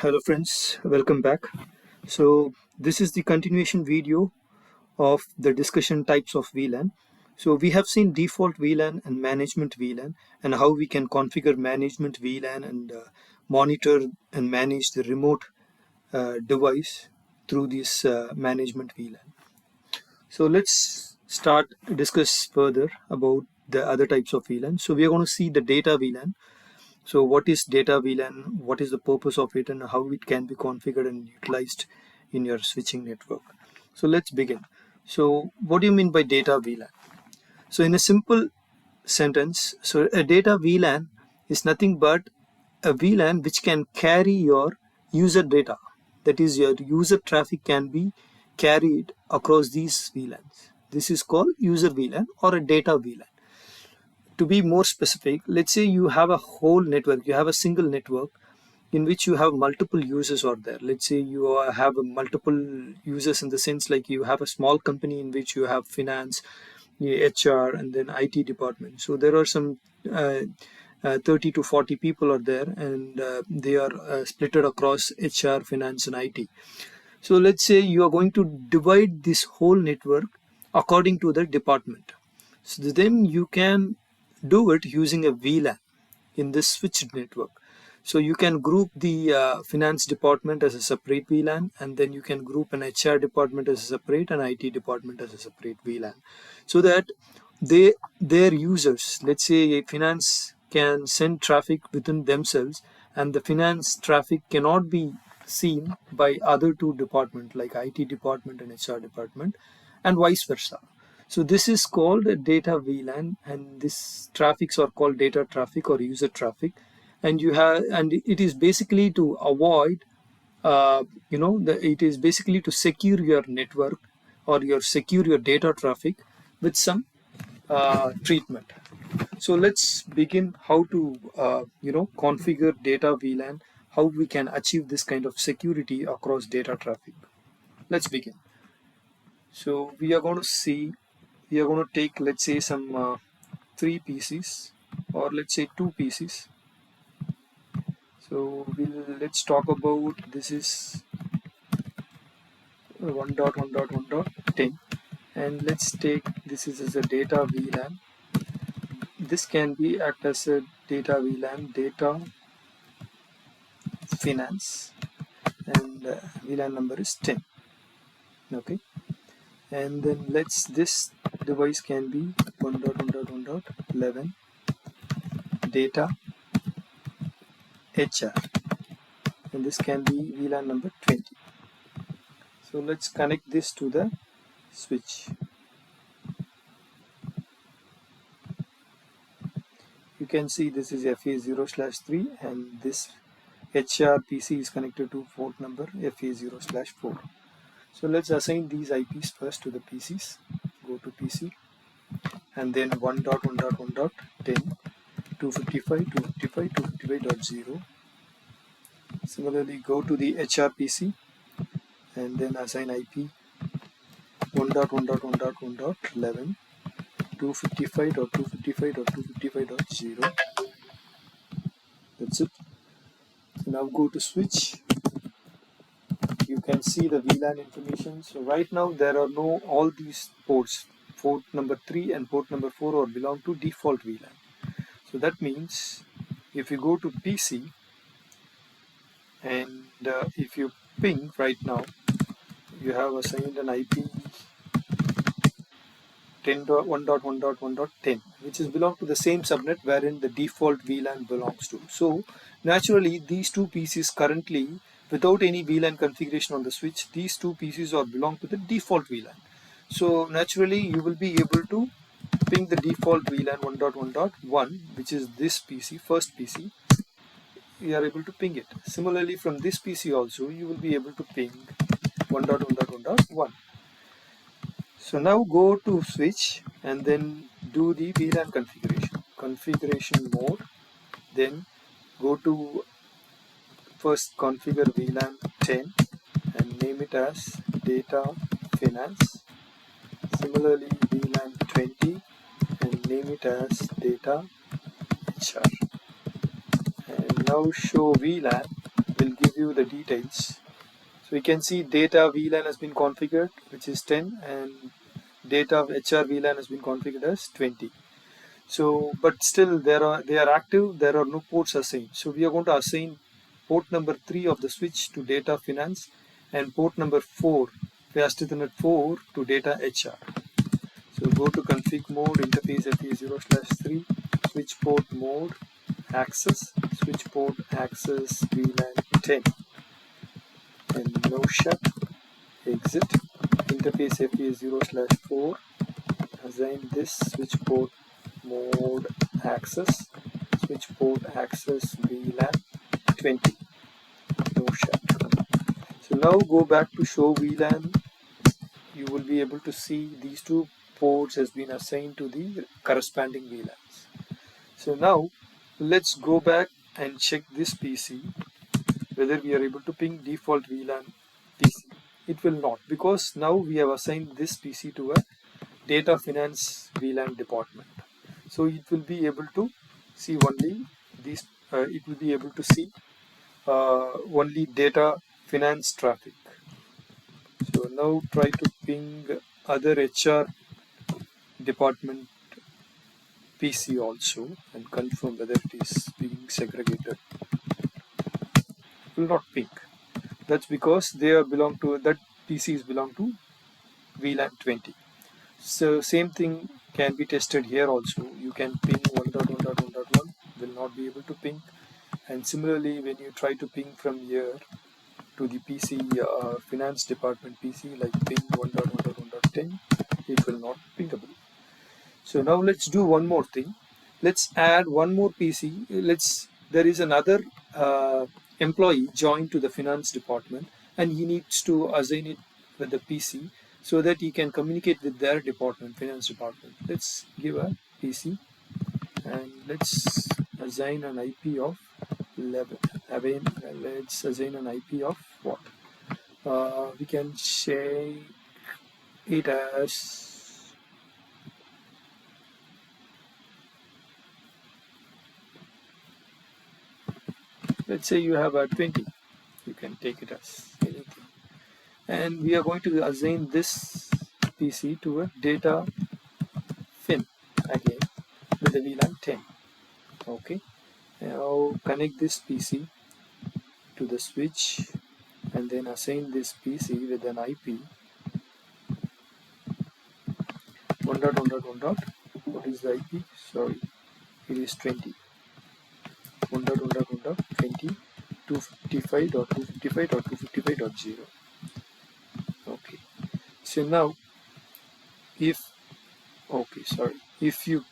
Hello friends, welcome back. So this is the continuation video of the discussion types of VLAN. So we have seen default VLAN and management VLAN and how we can configure management VLAN and monitor and manage the remote device through this management VLAN. So let's start discuss further about the other types of VLAN. So we are going to see the data VLAN. So what is data VLAN? What is the purpose of it and how it can be configured and utilized in your switching network? So let's begin. So what do you mean by data VLAN? So in a simple sentence, so a data VLAN is nothing but a VLAN which can carry your user data. That is, your user traffic can be carried across these VLANs. This is called user VLAN or a data VLAN. To be more specific, let's say you have a whole network, you have a single network in which you have multiple users out there. Let's say you have multiple users in the sense like you have a small company in which you have finance, HR, and then IT department. So there are some 30 to 40 people are there, and they are splitted across HR, finance, and IT. So let's say you are going to divide this whole network according to the department. So then you can do it using a VLAN in this switched network. So you can group the finance department as a separate VLAN, and then you can group an HR department as a separate and IT department as a separate VLAN, so that their users, let's say finance, can send traffic within themselves, and the finance traffic cannot be seen by other two departments like IT department and HR department, and vice versa. So this is called a data VLAN, and this traffics are called data traffic or user traffic. And it is basically to avoid, it is basically to secure your network or secure your data traffic with some treatment. So let's begin how to configure data VLAN, how we can achieve this kind of security across data traffic. Let's begin. So we are going to take, let's say, some 3 PCs, or let's say 2 PCs. So let's talk about, this is 1.1.1.10, and let's take this is as a data VLAN. This can be act as a data VLAN, data finance, and VLAN number is 10. Okay, and then this device can be 1.1.1.11 data HR, and this can be VLAN number 20. So let's connect this to the switch. You can see this is FA0/3, and this HR PC is connected to port number FA0/4. So let's assign these IPs first to the PCs. Go to PC, and then 1.1.1.10, 255, 255, 255.0. Similarly, go to the HR PC, and then assign IP 1.1.1.1.11, 255.255.255.0. That's it. So now go to switch. You can see the VLAN information. So right now there are all these ports. Port number 3 and port number 4 are belong to default VLAN. So that means if you go to PC, and if you ping right now, you have assigned an IP 10.1.1.1.10, which is belong to the same subnet wherein the default VLAN belongs to. So naturally, these two PCs currently, without any VLAN configuration on the switch, these two PCs are belong to the default VLAN. So naturally, you will be able to ping the default VLAN 1.1.1, which is this PC, first PC. You are able to ping it. Similarly, from this PC also, you will be able to ping 1.1.1.1. So now go to switch and then do the VLAN configuration mode. Then go to first configure VLAN 10 and name it as data finance. Similarly, VLAN 20 and name it as data HR. And now show VLAN will give review the details. So we can see data VLAN has been configured, which is 10, and data HR VLAN has been configured as 20. So, but still they are active. There are no ports assigned. So we are going to assign port number 3 of the switch to data finance and port number 4, fast Ethernet 4 to data HR. So go to config mode, interface FE0/3, switch port mode, access, switch port access VLAN 10, and no shut, exit, interface FE0/4, assign this switch port mode access, switch port access VLAN 20, no shut. So now go back to show VLAN. You will be able to see these two ports has been assigned to the corresponding VLANs. So now let's go back and check this PC whether we are able to ping default VLAN PC. It will not, because now we have assigned this PC to a data finance VLAN department. So it will be able to see only these. It will be able to see only data finance traffic. So now try to ping other HR department PC also and confirm whether it is being segregated. It will not ping. That's because they are belong to that PCs belong to VLAN 20. So same thing can be tested here also. You can ping 1.1.1.1, will not be able to ping. And similarly, when you try to ping from here to the PC finance department PC, like ping 1.1.1.10, it will not pingable. So now let's do one more thing. Let's add one more PC. There is another employee joined to the finance department, and he needs to assign it with the PC so that he can communicate with their department, finance department. Let's give a PC and let's assign an IP of 11. Let's assign an IP of what? We can say it as let's say you have a 20. You can take it as anything. And we are going to assign this PC to a data fin again with the VLAN 10. Okay. Now connect this PC to the switch and then assign this PC with an IP 1.1.1. What is the IP? Sorry, it is 20. 1.1.1.20 255.255.255.0. Okay. So now if you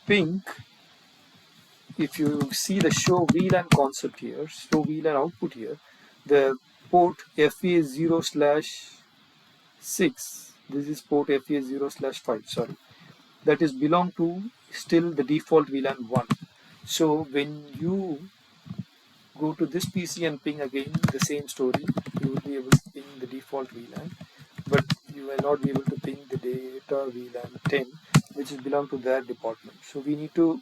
see the show VLAN concept here, show VLAN output here, the port FA0/6, this is port FA0/5, sorry, that is belong to still the default VLAN 1. So when you go to this PC and ping again the same story, you will be able to ping the default VLAN, but you will not be able to ping the data VLAN 10, which is belong to their department. So we need to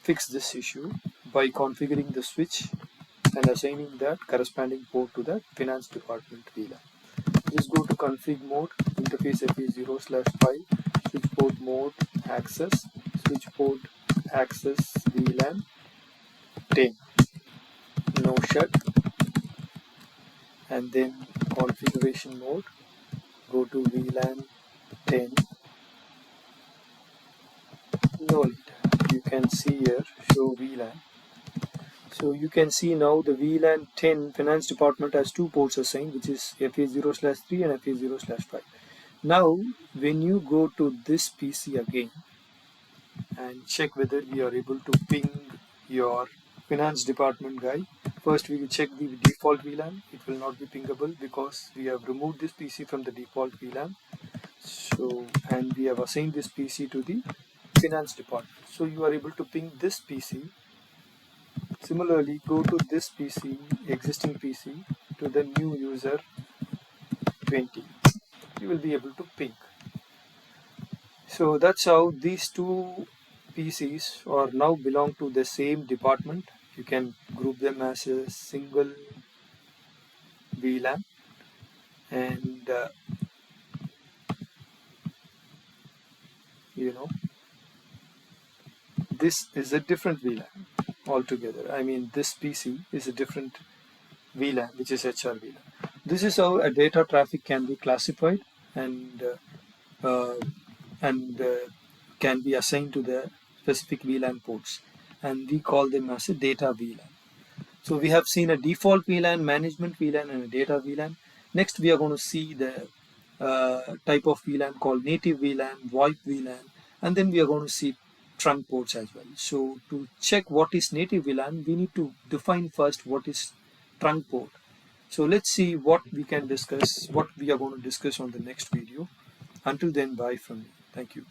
fix this issue by configuring the switch and assigning that corresponding port to the finance department VLAN. Just go to config mode, interface FA0/5, switch port mode access, switch port access VLAN 10, no shut, and then configuration mode, go to VLAN 10, no need. You can see here show VLAN. So you can see now the VLAN 10 finance department has two ports assigned, which is FA0/3 and FA0/5. Now when you go to this PC again and check whether we are able to ping your finance department guy, first we will check the default VLAN. It will not be pingable because we have removed this PC from the default VLAN. So, and we have assigned this PC to the finance department. So you are able to ping this PC. Similarly, go to this PC, existing PC, to the new user 20. You will be able to ping. So that's how these two PCs are now belong to the same department. You can group them as a single VLAN, and you know, this is a different VLAN altogether. I mean, this PC is a different VLAN, which is HR VLAN. This is how a data traffic can be classified and and can be assigned to the specific VLAN ports, and we call them as a data VLAN. So we have seen a default VLAN, management VLAN, and a data VLAN. Next, we are going to see the type of VLAN called native VLAN, VoIP VLAN, and then we are going to see trunk ports as well. So to check what is native VLAN, we need to define first what is trunk port. So let's see what we can discuss, what we are going to discuss on the next video. Until then, bye from me. Thank you.